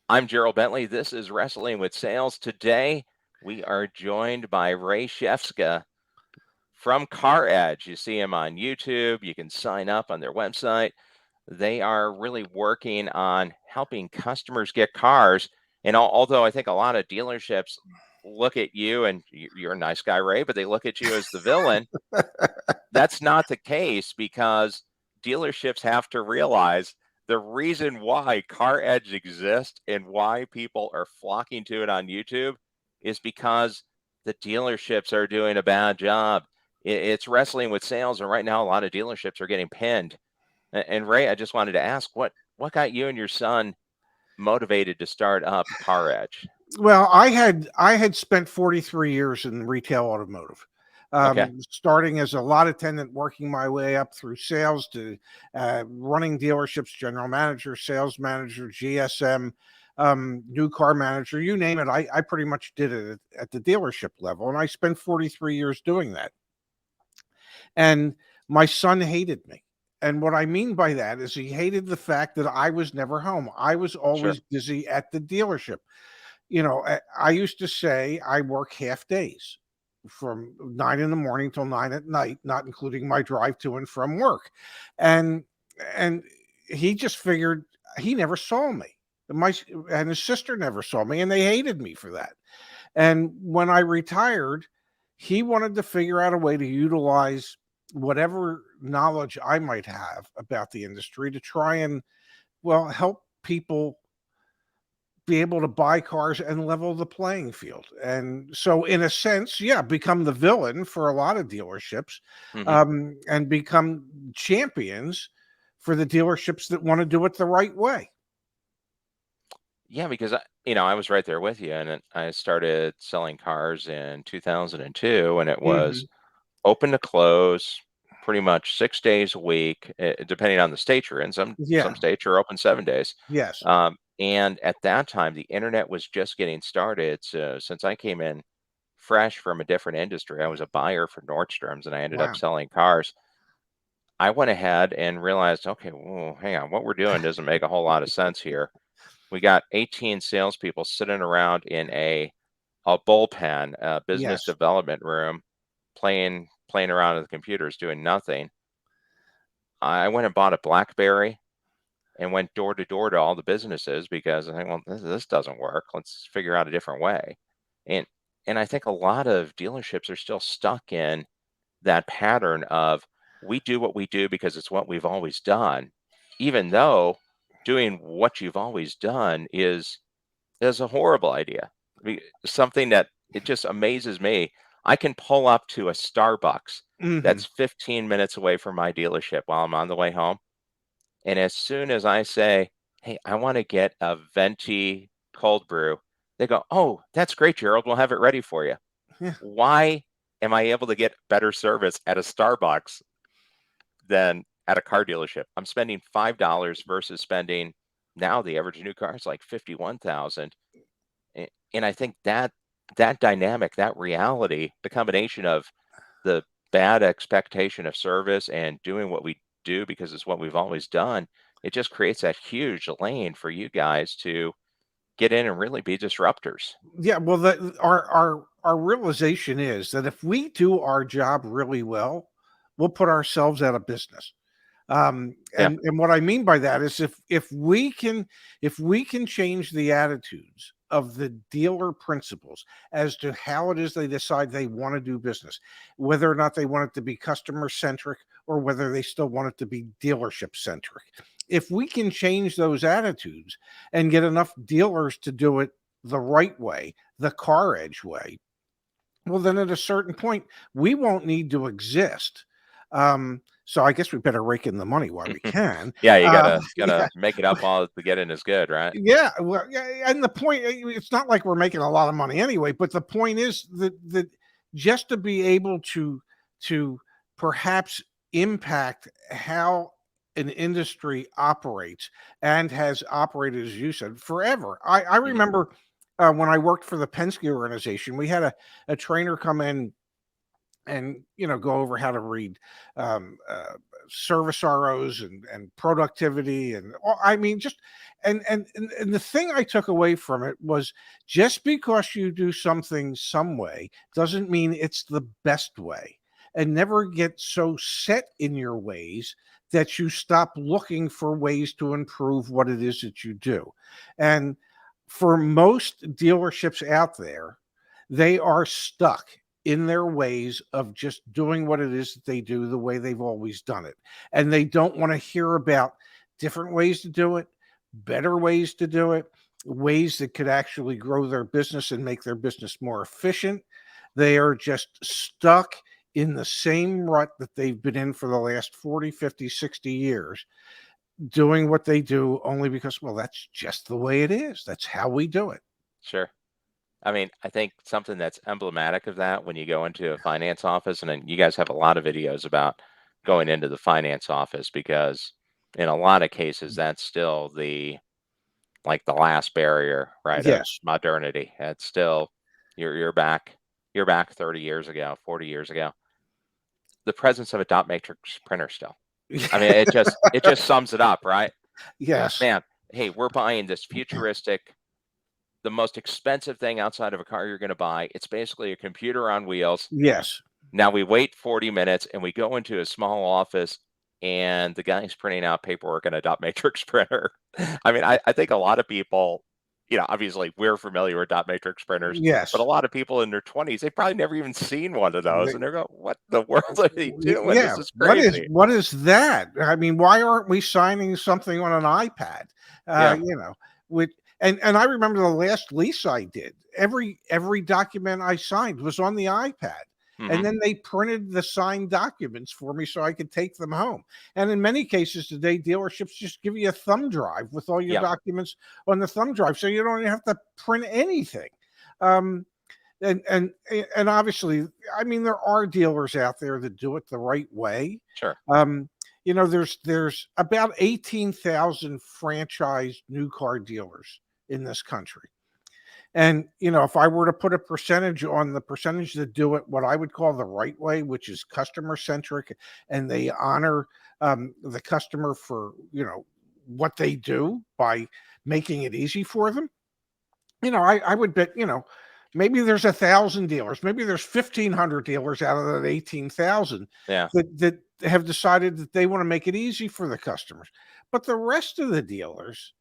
I'm Gerald Bentley. This is Wrestling with Sales. Today, we are joined by Ray Shefska from Car Edge. You see him on YouTube. You can sign up on their website. They are really working on helping customers get cars. And although I think a lot of dealerships look at you, and you're a nice guy, Ray, but they look at you as the villain, that's not the case because dealerships have to realize the reason why Car Edge exists and why people are flocking to it on YouTube is because the dealerships are doing a bad job. It's wrestling with sales, and right now a lot of dealerships are getting pinned. And Ray, I just wanted to ask, what got you and your son motivated to start up Car Edge? Well, I had spent 43 years in retail automotive, Okay. starting as a lot attendant, working my way up through sales to running dealerships, general manager, sales manager, GSM, new car manager, you name it. I pretty much did it at the dealership level, and I spent 43 years doing that. And my son hated me. And what I mean by that is he hated the fact that I was never home. I was Sure. always busy at the dealership. I used to say I work half days from 9 in the morning till 9 at night, not including my drive to and from work. And and he just figured he never saw me. My and his sister never saw me, and they hated me for that. And when I retired, he wanted to figure out a way to utilize whatever knowledge I might have about the industry to try and, well, help people be able to buy cars and level the playing field. And so, in a sense, yeah, become the villain for a lot of dealerships, Hmm. and become champions for the dealerships that want to do it the right way. Yeah, because I was right there with you, and I started selling cars in 2002, and it was Hmm. open to close, pretty much 6 days a week, depending on the state you're in. Some Yeah. states are open 7 days, Yes. and at that time, the internet was just getting started. So since I came in fresh from a different industry, I was a buyer for Nordstrom's, and I ended up Wow. selling cars. I went ahead and realized, okay, well, hang on, what we're doing doesn't make a whole lot of sense here. We got 18 salespeople sitting around in a bullpen, a business Yes. development room, playing around with the computers, doing nothing. I went and bought a BlackBerry and went door to door to all the businesses because I think, well, this doesn't work. Let's figure out a different way. And and I think a lot of dealerships are still stuck in that pattern of we do what we do because it's what we've always done, even though doing what you've always done is a horrible idea. Something that it just amazes me. I can pull up to a Starbucks Hmm. that's 15 minutes away from my dealership while I'm on the way home. And as soon as I say, hey, I want to get a venti cold brew, they go, oh, that's great, Gerald. We'll have it ready for you. Yeah. Why am I able to get better service at a Starbucks than at a car dealership? I'm spending $5 versus spending now the average new car is like 51,000. And I think that dynamic, that reality, the combination of the bad expectation of service and doing what we do because it's what we've always done, it just creates that huge lane for you guys to get in and really be disruptors. Yeah, well, our realization is that if we do our job really well, we'll put ourselves out of business. Yeah. And what I mean by that is if we can change the attitudes of the dealer principals as to how it is they decide they want to do business, whether or not they want it to be customer centric or whether they still want it to be dealership centric. If we can change those attitudes and get enough dealers to do it the right way, the car edge way, well, then at a certain point, we won't need to exist. So I guess we better rake in the money while we can. Yeah, you Uh, gotta yeah, gotta make it up while the getting is good, right? yeah. Well, yeah, and the point, it's not like we're making a lot of money anyway. But the point is that just to be able to perhaps impact how an industry operates and has operated, as you said, forever. I Mhm. remember when I worked for the Penske organization, we had a trainer come in and go over how to read um, uh, service ROs and productivity and I mean just and the thing I took away from it was just because you do something some way doesn't mean it's the best way. And never get so set in your ways that you stop looking for ways to improve what it is that you do. And for most dealerships out there, they are stuck in their ways of just doing what it is that they do the way they've always done it. And they don't want to hear about different ways to do it, better ways to do it, ways that could actually grow their business and make their business more efficient. They are just stuck in the same rut that they've been in for the last 40, 50, 60 years, doing what they do only because, well, that's just the way it is. That's how we do it. Sure. I mean, I think something that's emblematic of that when you go into a finance office, and then you guys have a lot of videos about going into the finance office because in a lot of cases that's still the last barrier, right, of Yes. modernity. It's still you're back 30 years ago, 40 years ago. The presence of a dot matrix printer still. I mean, it just sums it up, right? Yes. Man, hey, we're buying this futuristic, the most expensive thing outside of a car you're going to buy. It's basically a computer on wheels. Yes. Now we wait 40 minutes and we go into a small office and the guy's printing out paperwork in a dot matrix printer. I mean, I think a lot of people, obviously we're familiar with dot matrix printers, but a Yes. lot of people in their 20s, they've probably never even seen one of those. And they're going, what the world are they doing? Yeah. This is What is crazy. what is that? I mean, why aren't we signing something on an iPad? Yeah. With and I remember the last lease I did. Every document I signed was on the iPad. Hmm. And then they printed the signed documents for me so I could take them home. And in many cases today, dealerships just give you a thumb drive with all your Yeah. documents on the thumb drive, so you don't even have to print anything. Um, and obviously, I mean, there are dealers out there that do it the right way. Sure. Um, there's about 18,000 franchised new car dealers in this country. And if I were to put a percentage on the percentage that do it what I would call the right way, which is customer centric, and they honor the customer for what they do by making it easy for them, I would bet maybe there's 1,000 dealers, maybe there's 1,500 dealers out of that 18,000 Yeah. that have decided that they want to make it easy for the customers. But the rest of the dealers,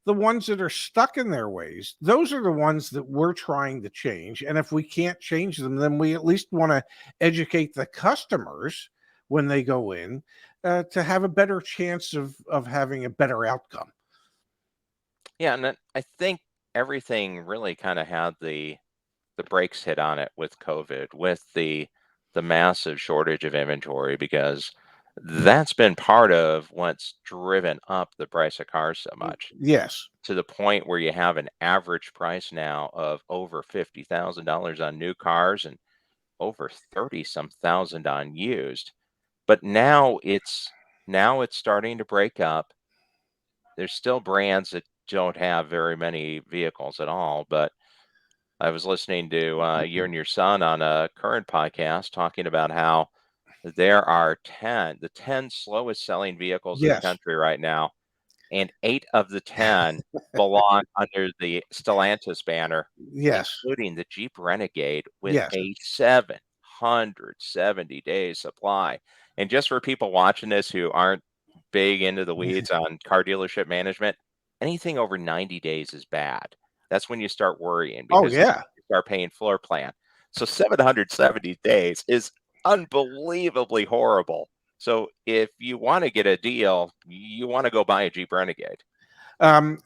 the ones that are stuck in their ways, those are the ones that we're trying to change. And if we can't change them, then we at least want to educate the customers when they go in to have a better chance of having a better outcome. Yeah. And then I think everything really kind of had the brakes hit on it with COVID, with the massive shortage of inventory, because that's been part of what's driven up the price of cars so much, Yes. to the point where you have an average price now of over $50,000 on new cars and over 30 some thousand on used. But now it's starting to break up. There's still brands that don't have very many vehicles at all, but I was listening to you and your son on a current podcast talking about how there are the 10 slowest selling vehicles in the Yes. country right now, and 8 of the 10 belong under the Stellantis banner, Yes. including the Jeep Renegade with Yes. a 770-day supply. And just for people watching this who aren't big into the weeds on car dealership management, anything over 90 days is bad. That's when you start worrying, Oh because that's yeah. when you start paying floor plan. So 770 days is unbelievably horrible. So if you want to get a deal, you want to go buy a Jeep Renegade. And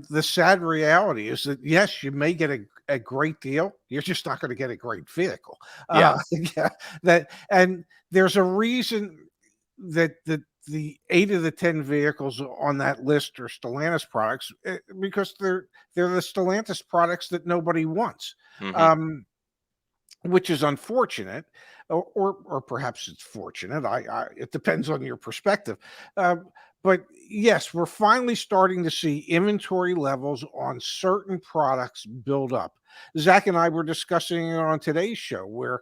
the sad reality is that yes, you may get a great deal. You're just not going to get a great vehicle. Yeah. Yeah, and there's a reason that the 8 of the 10 vehicles on that list are Stellantis products, because they're the Stellantis products that nobody wants. Hmm. Um, which is unfortunate, or perhaps it's fortunate. It depends on your perspective. Uh, but yes, we're finally starting to see inventory levels on certain products build up. Zach and I were discussing it on today's show, where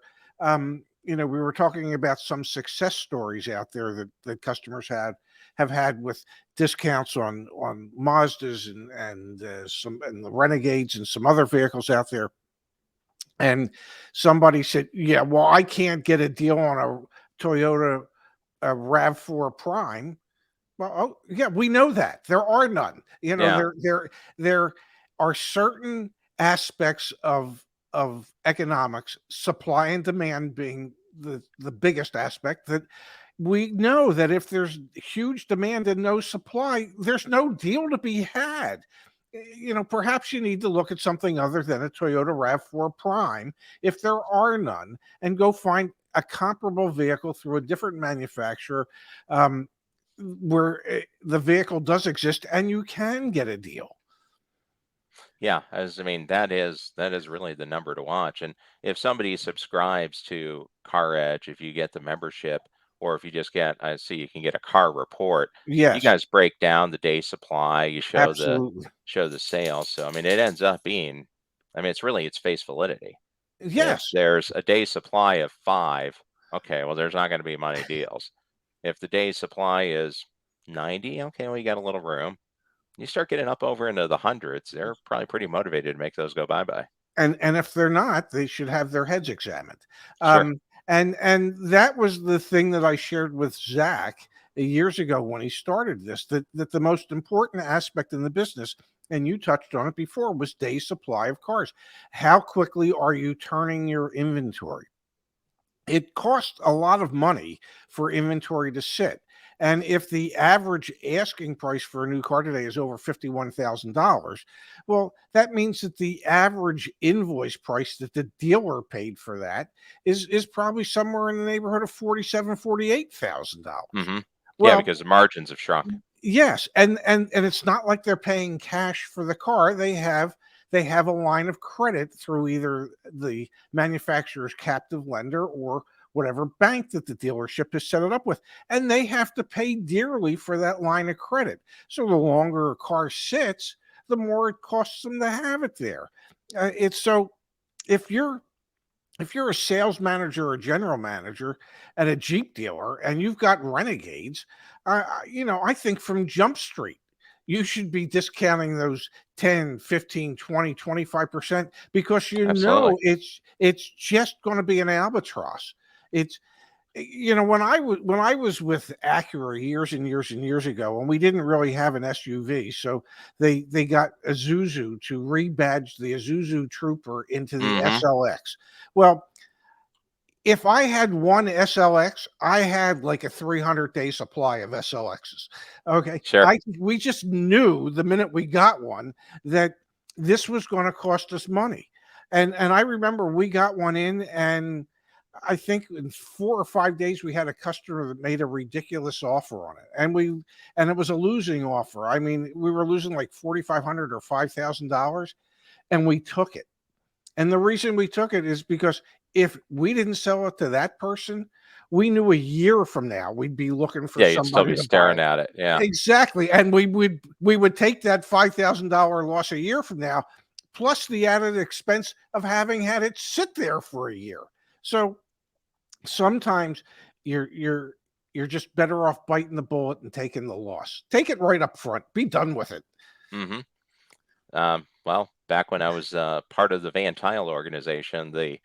we were talking about some success stories out there that customers have had with discounts on Mazdas and the Renegades and some other vehicles out there. And somebody said, "Yeah, well, I can't get a deal on a Toyota Rav4 Prime." Well, oh, yeah, we know that there are none. Yeah. There are certain aspects of economics, supply and demand being the biggest aspect, that we know that if there's huge demand and no supply, there's no deal to be had. Perhaps you need to look at something other than a Toyota RAV4 Prime if there are none, and go find a comparable vehicle through a different manufacturer, um, where the vehicle does exist and you can get a deal. Yeah, that is really the number to watch. And if somebody subscribes to Car Edge, if you get the membership, or if you just get, I see you can get a car report. You Yes, guys break down the day supply. You absolutely. show the sales. So I mean, it ends up being, I mean, it's face validity. If Yes, there's a day supply of 5, okay, well, there's not going to be money deals. If the day supply is 90, okay, well, you got a little room. You start getting up over into the hundreds, they're probably pretty motivated to make those go bye-bye. and if they're not, they should have their heads examined. Sure. And that was the thing that I shared with Zach years ago when he started this. That the most important aspect in the business, and you touched on it before, was day supply of cars. How quickly are you turning your inventory? It costs a lot of money for inventory to sit. And if the average asking price for a new car today is over $51,000, well, that means that the average invoice price that the dealer paid for that is probably somewhere in the neighborhood of $47,000, $48,000. Hmm. Yeah, Well, because the margins have shrunk. yes, and it's not like they're paying cash for the car. They have a line of credit through either the manufacturer's captive lender or whatever bank that the dealership has set it up with, and they have to pay dearly for that line of credit. So the longer a car sits, the more it costs them to have it there. It's so if you're a sales manager or a general manager at a Jeep dealer and you've got Renegades, I think from Jump Street, you should be discounting those 10, 15, 20, 25%, because Absolutely. it's just going to be an albatross. It's when I was with Acura years and years and years ago, and we didn't really have an SUV, so they got Isuzu to rebadge the Isuzu Trooper into the Hmm. SLX. Well, if I had one SLX, I had like a 300-day supply of SLXs. Okay. Sure. We just knew the minute we got one that this was going to cost us money. And I remember we got one in, and I think in 4 or 5 days we had a customer that made a ridiculous offer on it. And it was a losing offer. I mean, we were losing like 4,500 or $5,000, and we took it. And the reason we took it is because if we didn't sell it to that person, we knew a year from now we'd be looking for Yeah, you'd still somebody be to buy staring it. at it. Yeah. Exactly. And we would take that $5,000 loss a year from now, plus the added expense of having had it sit there for a year. So sometimes you're just better off biting the bullet and taking the loss. Take it right up front. Be done with it. Hmm. Well, back when I was part of the Van Tile organization, the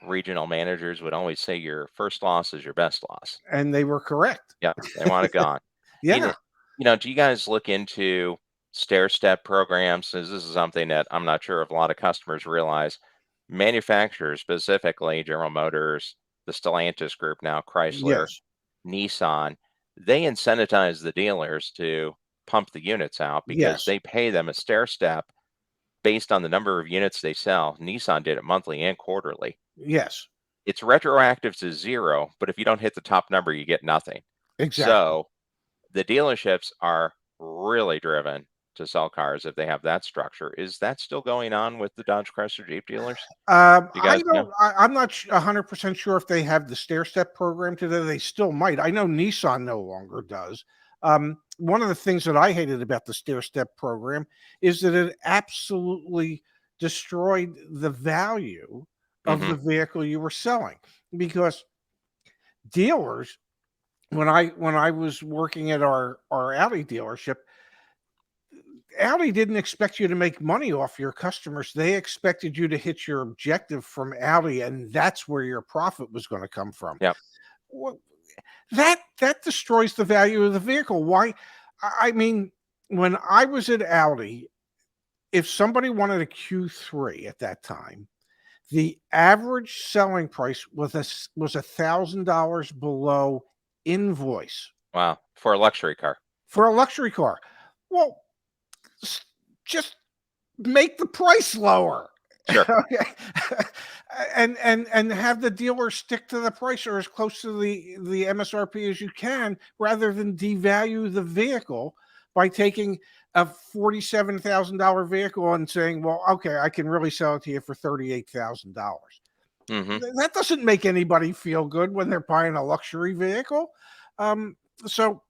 regional managers would always say your first loss is your best loss. And they were correct. Yeah, they want it gone. Yeah. Either, do you guys look into stair step programs? This is something that I'm not sure if a lot of customers realize. Manufacturers, specifically General Motors, the Stellantis group now, Chrysler, Yes. Nissan, they incentivize the dealers to pump the units out because Yes. they pay them a stair step based on the number of units they sell. Nissan did it monthly and quarterly. Yes. It's retroactive to 0, but if you don't hit the top number, you get nothing. Exactly. So the dealerships are really driven to sell cars if they have that structure. Is that still going on with the Dodge Chrysler Jeep dealers? You I guys know? don't. I'm not 100% sure if they have the stair step program today. They still might. I know Nissan no longer does. One of the things that I hated about the stair step program is that it absolutely destroyed the value of Hmm. the vehicle you were selling, because dealers, when I was working at our Audi dealership, Audi didn't expect you to make money off your customers. They expected you to hit your objective from Audi, and that's where your profit was going to come from. Yep. Well, that destroys the value of the vehicle. Why? I mean, when I was at Audi, if somebody wanted a Q3 at that time, the average selling price was $1,000 below invoice Wow. For a luxury car. for a luxury car. Well, just make the price lower. Sure. Okay. And have the dealer stick to the price or as close to the MSRP as you can, rather than devalue the vehicle by taking a $47,000 vehicle and saying, well, okay, I can really sell it to you for $38,000. Mm-hmm. That doesn't make anybody feel good when they're buying a luxury vehicle. So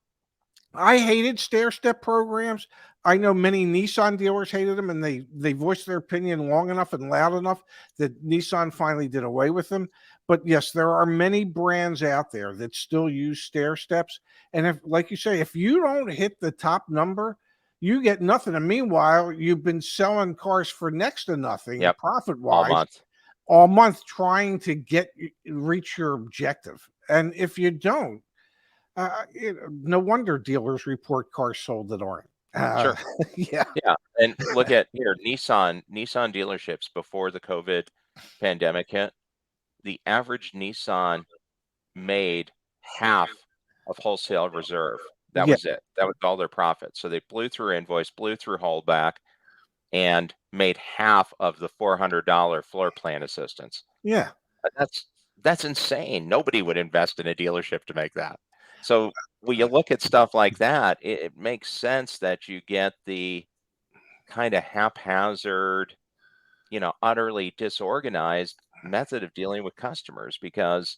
I hated stair step programs. I know many Nissan dealers hated them, and they voiced their opinion long enough and loud enough that Nissan finally did away with them. But yes, there are many brands out there that still use stair steps. And if, like you say, if you don't hit the top number, you get nothing. And meanwhile, you've been selling cars for next to nothing Yep. profit All wise month. all month, trying to reach your objective. And if you don't, no wonder dealers report cars sold that aren't. Sure. Yeah, Yeah. And look at here, Nissan dealerships before the COVID pandemic hit, the average Nissan made half of wholesale reserve. That yeah, was it. That was all their profit. So they blew through invoice, blew through holdback, and made half of the $400 floor plan assistance. yeah. That's insane. Nobody would invest in a dealership to make that. So when you look at stuff like that, it makes sense that you get the kind of haphazard, utterly disorganized method of dealing with customers, because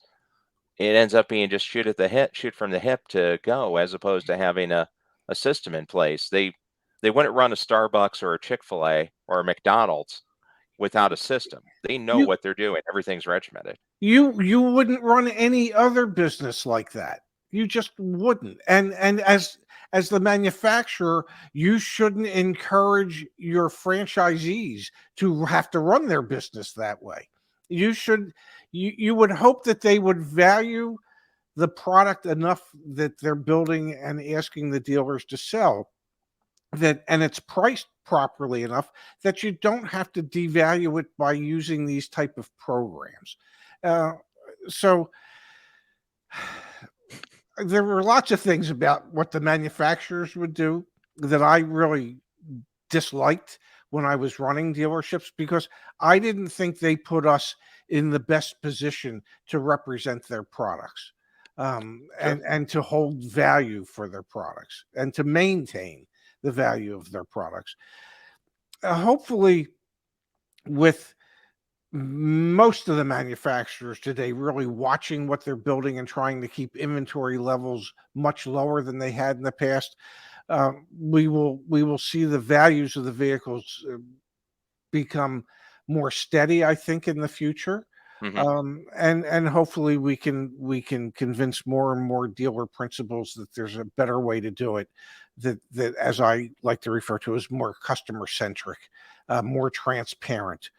it ends up being just shoot from the hip to go, as opposed to having a system in place. They wouldn't run a Starbucks or a Chick-fil-A or a McDonald's without a system. They know You what they're doing. Everything's regimented. you wouldn't run any other business like that. You just wouldn't. And as the manufacturer, you shouldn't encourage your franchisees to have to run their business that way. You should you would hope that they would value the product enough that they're building and asking the dealers to sell, that and it's priced properly enough that you don't have to devalue it by using these type of programs. Uh, so there were lots of things about what the manufacturers would do that I really disliked when I was running dealerships, because I didn't think they put us in the best position to represent their products, Sure. and to hold value for their products and to maintain the value of their products. Hopefully, with most of the manufacturers today really watching what they're building and trying to keep inventory levels much lower than they had in the past, we will see the values of the vehicles become more steady, I think, in the future. Hmm. And hopefully we can convince more and more dealer principals that there's a better way to do it, that as I like to refer to as more customer centric, more transparent,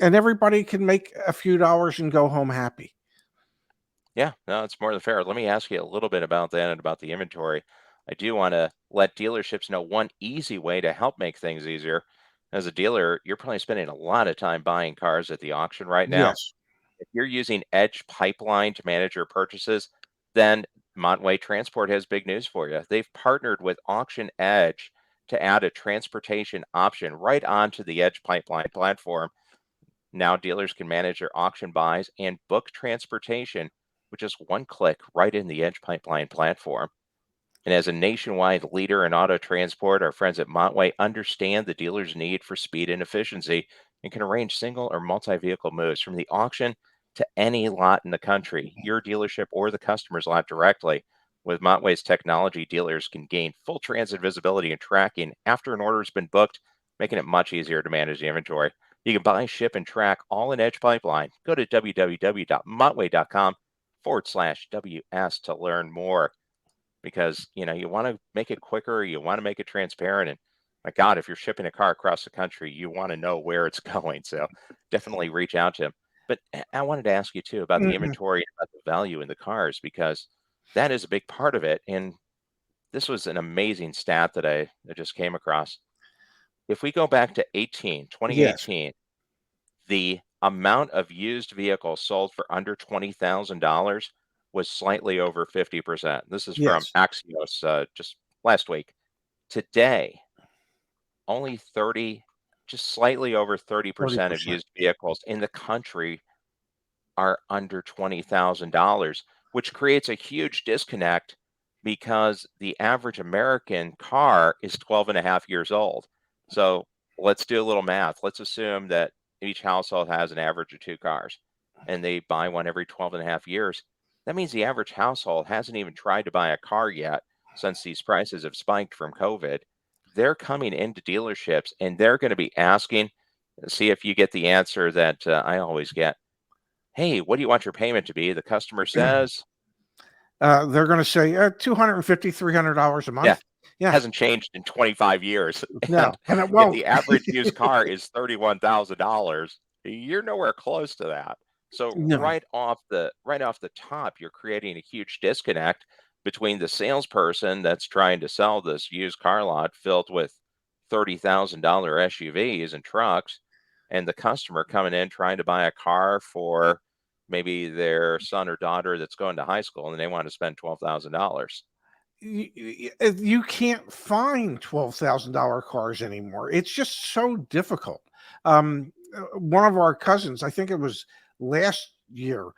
and everybody can make a few dollars and go home happy. Yeah, no, it's more than fair. Let me ask you a little bit about that and about the inventory. I do want to let dealerships know one easy way to help make things easier. As a dealer, you're probably spending a lot of time buying cars at the auction right now. Yes. If you're using Edge Pipeline to manage your purchases, then Montway Transport has big news for you. They've partnered with Auction Edge to add a transportation option right onto the Edge Pipeline platform. Now dealers can manage their auction buys and book transportation with just one click right in the Edge Pipeline platform. And as a nationwide leader in auto transport, our friends at Montway understand the dealer's need for speed and efficiency and can arrange single or multi vehicle moves from the auction to any lot in the country, your dealership or the customer's lot directly. With Montway's technology, dealers can gain full transit visibility and tracking after an order has been booked, making it much easier to manage the inventory. You can buy, ship, and track all in Edge Pipeline. Go to www.montway.com @modernizing.com/WS to learn more, because you want to make it quicker, you want to make it transparent, and my God, if you're shipping a car across the country, you want to know where it's going. So definitely reach out to him. But I wanted to ask you too about the Mhm. inventory, about the value in the cars, because that is a big part of it. And this was an amazing stat that I just came across. If we go back to Yes, 2018, the amount of used vehicles sold for under $20,000 was slightly over 50%. This is from yes, Axios just last week. Today, only 30, just slightly over 30% of 30%. used vehicles in the country are under $20,000, which creates a huge disconnect because the average American car is 12 and a half years old. So let's do a little math. Let's assume that each household has an average of two cars and they buy one every 12 and a half years. That means the average household hasn't even tried to buy a car yet since these prices have spiked from COVID. They're coming into dealerships and they're going to be asking, see if you get the answer that I always get. Hey, what do you want your payment to be? The customer says, They're going to say $250, $300 a yeah, month. Yeah, hasn't changed in 25 years. And no, and it if won't. the average used car is $31,000, you're nowhere close to that. So No. right off the top, you're creating a huge disconnect between the salesperson that's trying to sell this used car lot filled with $30,000 SUVs and trucks, and the customer coming in trying to buy a car for maybe their son or daughter that's going to high school and they want to spend $12,000. You can't find $12,000 cars anymore. It's just so difficult. One of our cousins, I think it was last year,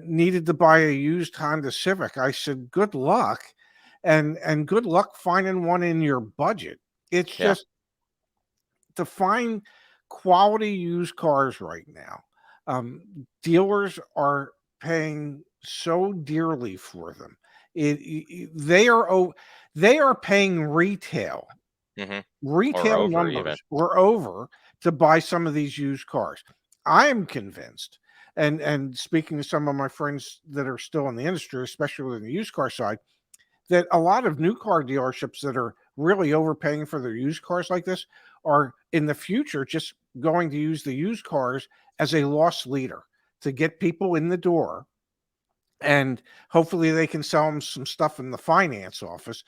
needed to buy a used Honda Civic. I said, "Good luck," and good luck finding one in your budget. It's Yeah. just to find quality used cars right now. Dealers are paying so dearly for them. They are paying Hmm. Or retail over even. numbers or over to buy some of these used cars. I am convinced, and speaking to some of my friends that are still in the industry, especially in the used car side, that a lot of new car dealerships that are really overpaying for their used cars like this are in the future just going to use the used cars as a loss leader to get people in the door, and hopefully they can sell them some stuff in the finance office.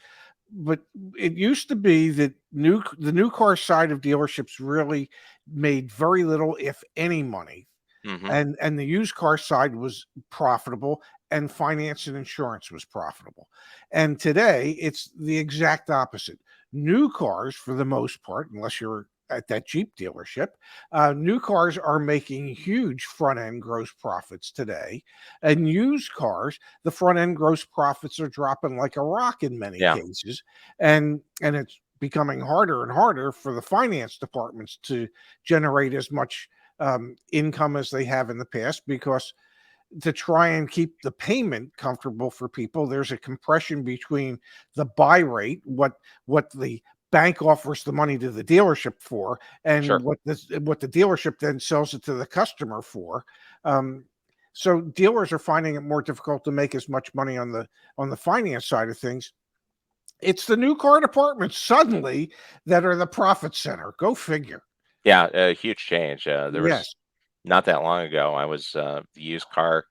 But it used to be that the new car side of dealerships really made very little, if any, money, Hmm. and the used car side was profitable, and finance and insurance was profitable. And today it's the exact opposite. New cars, for the most part, unless you're at that Jeep dealership, new cars are making huge front end gross profits today. And used cars, the front end gross profits are dropping like a rock in many Yeah. cases. And it's becoming harder and harder for the finance departments to generate as much income as they have in the past, because to try and keep the payment comfortable for people, there's a compression between the buy rate, what the bank offers the money to the dealership for, and Sure. what the dealership then sells it to the customer for. Um, so dealers are finding it more difficult to make as much money on the finance side of things. It's the new car departments suddenly that are the profit center. Go figure. Yeah, a huge change. There was Yes. not that long ago, I was the used car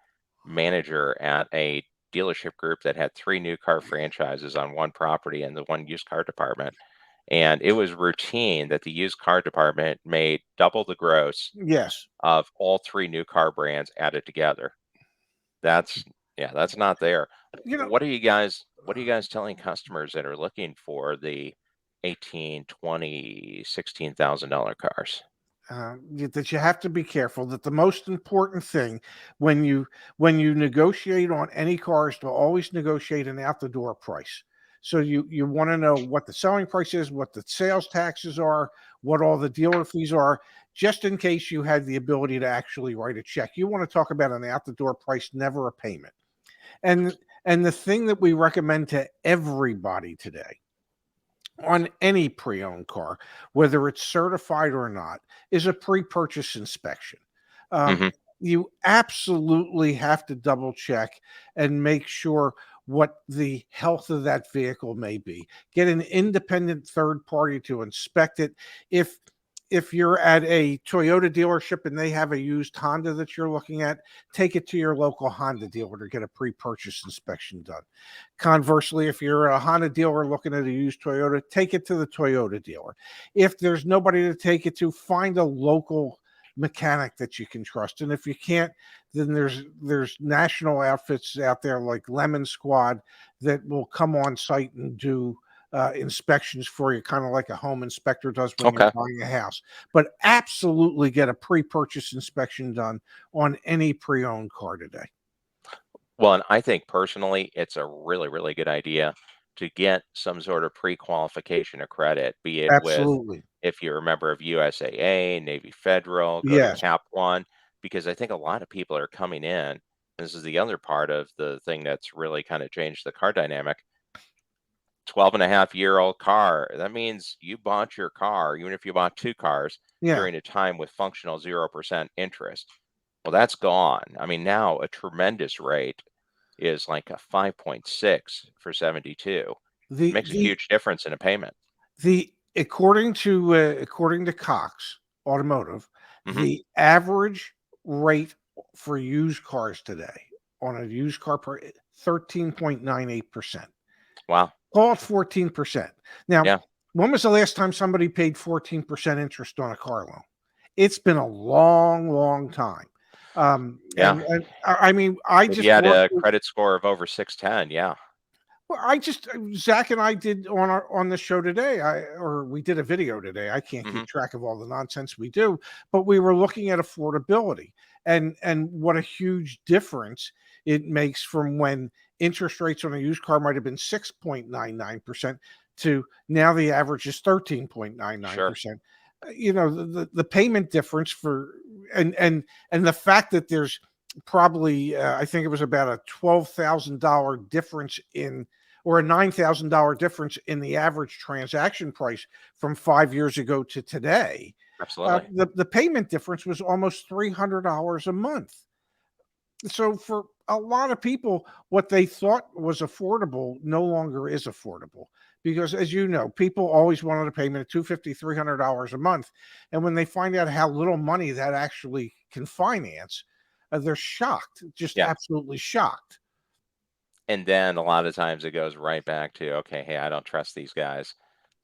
manager at a dealership group that had three new car franchises on one property and the one used car department. And it was routine that the used car department made double the gross Yes. of all three new car brands added together. That's yeah, that's not there. You know, What are you guys telling customers that are looking for the 18, 20, $16,000 cars? that you have to be careful, that the most important thing when you negotiate on any car is to always negotiate an out the door price. So you want to know what the selling price is, what the sales taxes are, what all the dealer fees are, just in case you had the ability to actually write a check. You want to talk about an out the door price, never a payment. And the thing that we recommend to everybody today on any pre-owned car, whether it's certified or not, is a pre-purchase inspection. Um, Mhm. you absolutely have to double check and make sure what the health of that vehicle may be. Get an independent third party to inspect it. If you're at a Toyota dealership and they have a used Honda that you're looking at, take it to your local Honda dealer to get a pre-purchase inspection done. Conversely, if you're a Honda dealer looking at a used Toyota, take it to the Toyota dealer. If there's nobody to take it to, find a local mechanic that you can trust. And if you can't, then there's national outfits out there like Lemon Squad that will come on site and do inspections for you, kind of like a home inspector does when you're Okay. buying a house. But absolutely get a pre-purchase inspection done on any pre-owned car today. Well, and I think personally, it's a really, really good idea to get some sort of pre-qualification of credit, be it with, Absolutely. if you're a member of USAA, Navy Federal, go to Yes. Cap One, because I think a lot of people are coming in. This is the other part of the thing that's really kind of changed the car dynamic. 12.5-year-old car. That means you bought your car, even if you bought two cars, Yeah. during a time with functional 0% interest. Well, that's gone. I mean, now a tremendous rate is like a 5.6 for 72. The Makes a the huge difference in a payment. the according to Cox Automotive, Hmm. the average rate for used cars today on a used car per 13.98%. Wow. Call it 14%. Now, Yeah. when was the last time somebody paid 14% interest on a car loan? It's been a long, long time. Yeah. And I mean, I If just you had worked a credit score of over 610, yeah. well, I just Zach and I did on the show today. We did a video today. I can't Hmm. keep track of all the nonsense we do, but we were looking at affordability and what a huge difference it makes from when interest rates on a used car might have been 6.99% to now the average is Sure. 13.99%. You know, the payment difference for and the fact that there's probably I think it was about a $12,000 difference in or a $9,000 difference in the average transaction price from 5 years ago to today. Absolutely. The payment difference was almost $300 a month. So for a lot of people, what they thought was affordable no longer is affordable because, as you know, people always wanted a payment of $250, $300 a month, and when they find out how little money that actually can finance, they're shocked, just Yeah. absolutely shocked. And then a lot of times it goes right back to, okay, hey, I don't trust these guys.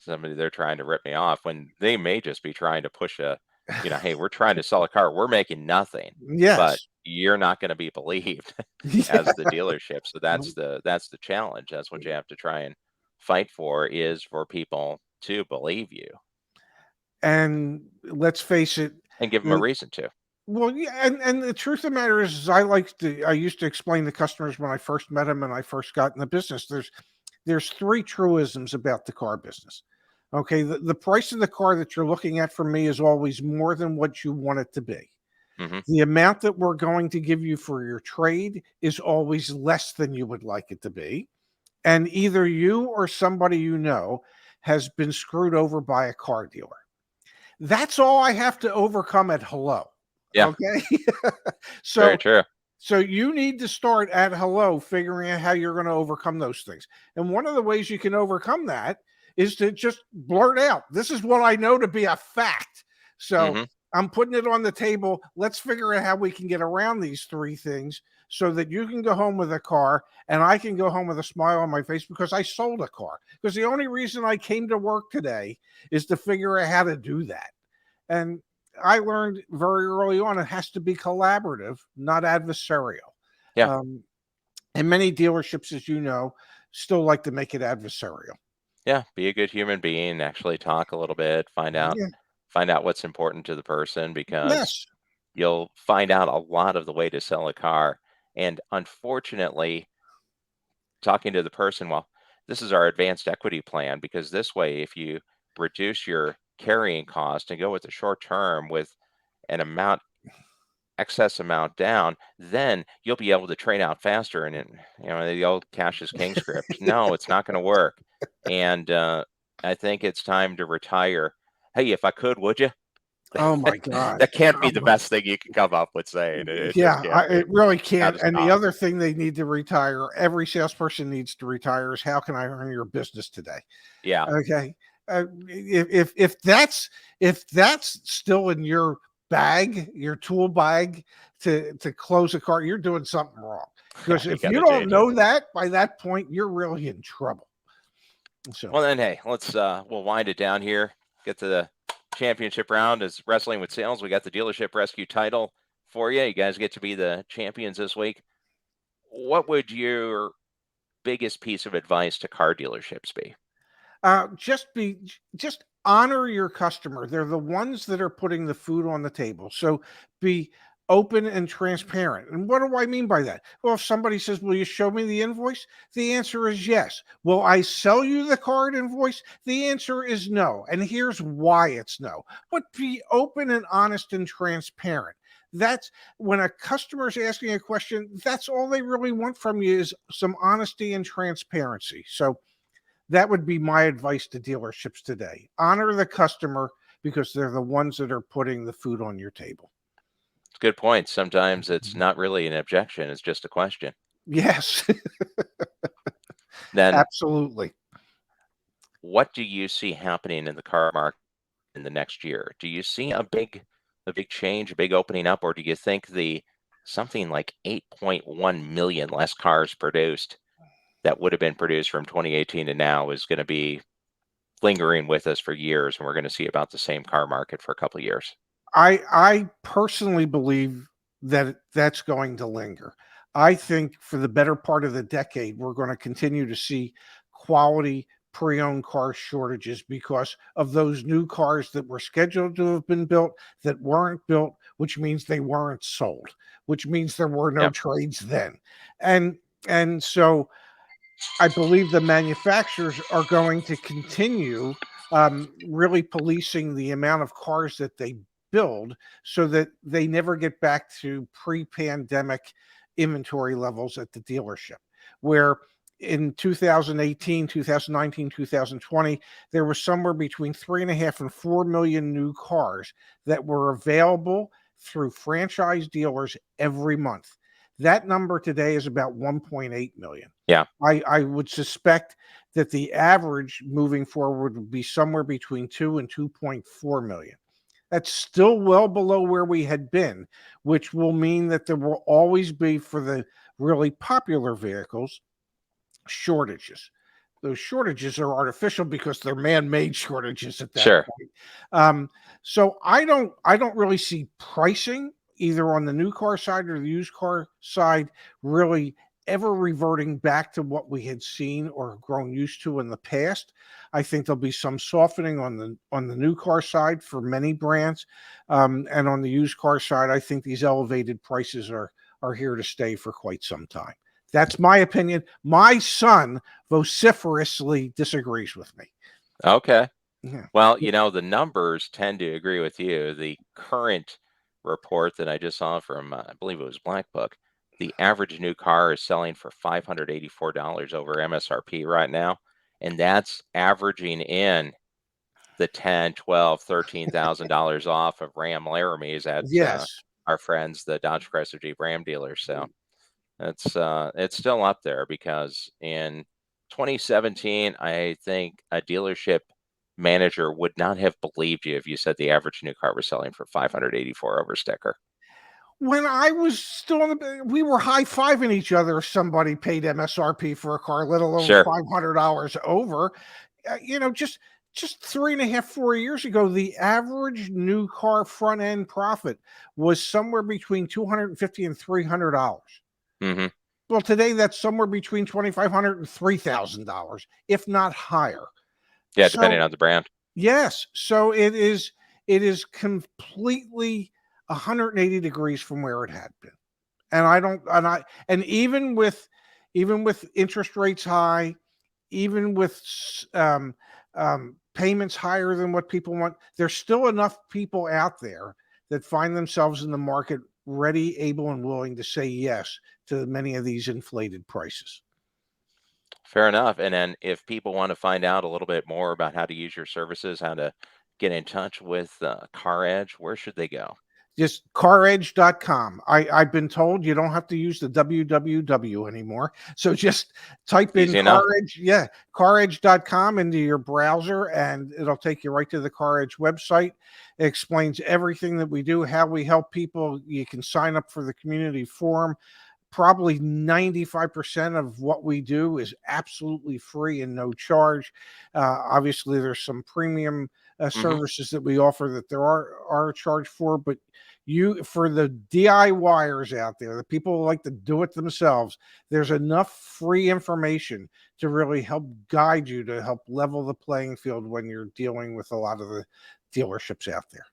They're trying to rip me off when they may just be trying to push hey, we're trying to sell a car. We're making nothing, but Yes. you're not going to be believed Yeah. as the dealership. So that's the challenge. That's what you have to try and fight for, is for people to believe you And let's face it, and give them a the reason to. well, yeah, and the truth of the matter is I used to explain to customers when I first met them and I first got in the business, there's three truisms about the car business. Okay, the price of the car that you're looking at from me is always more than what you want it to be. Hmm. The amount that we're going to give you for your trade is always less than you would like it to be. And either you or somebody you know has been screwed over by a car dealer. That's all I have to overcome at hello. Yeah, Okay. very so true. so you need to start at hello, figuring out how you're going to overcome those things. And one of the ways you can overcome that is to just blurt out, this is what I know to be a fact. So Hmm. I'm putting it on the table. Let's figure out how we can get around these three things so that you can go home with a car and I can go home with a smile on my face because I sold a car. Because the only reason I came to work today is to figure out how to do that. And I learned very early on it has to be collaborative, not adversarial. Yeah. Um, and many dealerships, as you know, still like to make it adversarial. Yeah, be a good human being, actually talk a little bit, Yeah. find out what's important to the person, because Yes. you'll find out a lot of the way to sell a car. And unfortunately, talking to the person, well, this is our advanced equity plan, because this way, if you reduce your carrying cost and go with the short term with an excess amount down, then you'll be able to trade out faster. And the old cash is king script. No, it's not going to work. And I think it's time to retire. Hey, if I could, would you? Oh my God. That can't be Oh the my best thing you can come up with saying. It just Yeah, can't be. it really Got can't. to And the stop. other thing they need to retire, every salesperson needs to retire, is how can I earn your business today? Yeah. Okay. If that's still in your bag, your tool bag to close a car, you're doing something wrong. Yeah, Because you if got you to don't change it. know that by that point, you're really in trouble. So Well, then, hey, let's we'll wind it down here. Get to the championship round as wrestling with sales. We got the dealership rescue title for you. You guys get to be the champions this week. What would your biggest piece of advice to car dealerships be? just honor your customer. They're the ones that are putting the food on the table. So be open and transparent. And what do I mean by that? Well, if somebody says, "Will you show me the invoice?" The answer is yes. Will I sell you the card invoice? The answer is no. And here's why it's no. But be open and honest and transparent. That's when a customer is asking a question, that's all they really want from you is some honesty and transparency. So that would be my advice to dealerships today. Honor the customer because they're the ones that are putting the food on your table. It's a good point. Sometimes it's not really an objection, it's just a question. Yes, Then absolutely. what do you see happening in the car market in the next year? Do you see a big change, a big opening up, or do you think the something like 8.1 million less cars produced that would have been produced from 2018 to now is going to be lingering with us for years, and we're going to see about the same car market for a couple of years? I personally believe that that's going to linger. I think for the better part of the decade, we're going to continue to see quality pre-owned car shortages because of those new cars that were scheduled to have been built that weren't built, which means they weren't sold, which means there were no Yep. trades then. And and so I believe the manufacturers are going to continue really policing the amount of cars that they build so that they never get back to pre-pandemic inventory levels at the dealership, where in 2018, 2019, 2020, there was somewhere between 3.5 and 4 million new cars that were available through franchise dealers every month. That number today is about 1.8 million. Yeah. I would suspect that the average moving forward would be somewhere between 2 and 2.4 million. That's still well below where we had been, which will mean that there will always be, for the really popular vehicles, shortages. Those shortages are artificial because they're man-made shortages at that Sure. point. So I don't really see pricing either on the new car side or the used car side really ever reverting back to what we had seen or grown used to in the past. I think there'll be some softening on the new car side for many brands, and on the used car side, I think these elevated prices are here to stay for quite some time. That's my opinion. My son vociferously disagrees with me. Okay. Yeah. Well, the numbers tend to agree with you. The current report that I just saw from, I believe it was Black Book, the average new car is selling for $584 over MSRP right now, and that's averaging in the 10, 12, $13,000 off of Ram Laramies at Yes. our friends, the Dodge Chrysler Jeep Ram dealers. So it's still up there because in 2017, I think a dealership manager would not have believed you if you said the average new car was selling for 584 over sticker. When I was still we were high fiving each other if somebody paid MSRP for a car, let alone Sure. $500 over. Just 3.5, 4 years ago, the average new car front end profit was somewhere between 250 and $300. Hmm. Well, today that's somewhere between 2,500 and $3,000, if not higher. Yeah, depending So on the brand. yes, so it is completely 180 degrees from where it had been. And I don't and even with interest rates high, even with payments higher than what people want, there's still enough people out there that find themselves in the market ready, able, and willing to say yes to many of these inflated prices. Fair enough. And then if people want to find out a little bit more about how to use your services, how to get in touch with Car Edge, where should they go? Just caredge.com. I've been told you don't have to use the www anymore. So just type in Easy enough. caredge, caredge.com into your browser, and it'll take you right to the CarEdge website. It explains everything that we do, how we help people. You can sign up for the community forum. Probably 95% of what we do is absolutely free and no charge. Obviously, there's some premium Hmm. services that we offer that there are a charge for, but you, for the DIYers out there, the people who like to do it themselves, there's enough free information to really help guide you, to help level the playing field when you're dealing with a lot of the dealerships out there.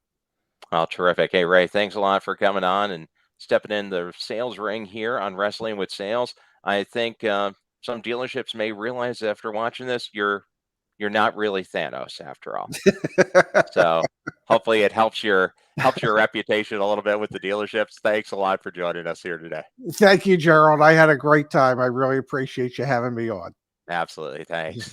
Well, terrific. Hey, Ray, thanks a lot for coming on and stepping in the sales ring here on Wrestling with Sales. I think some dealerships may realize after watching this, you're not really Thanos after all. So hopefully it helps your reputation a little bit with the dealerships. Thanks a lot for joining us here today. Thank you, Gerald. I had a great time. I really appreciate you having me on. Absolutely. Thanks.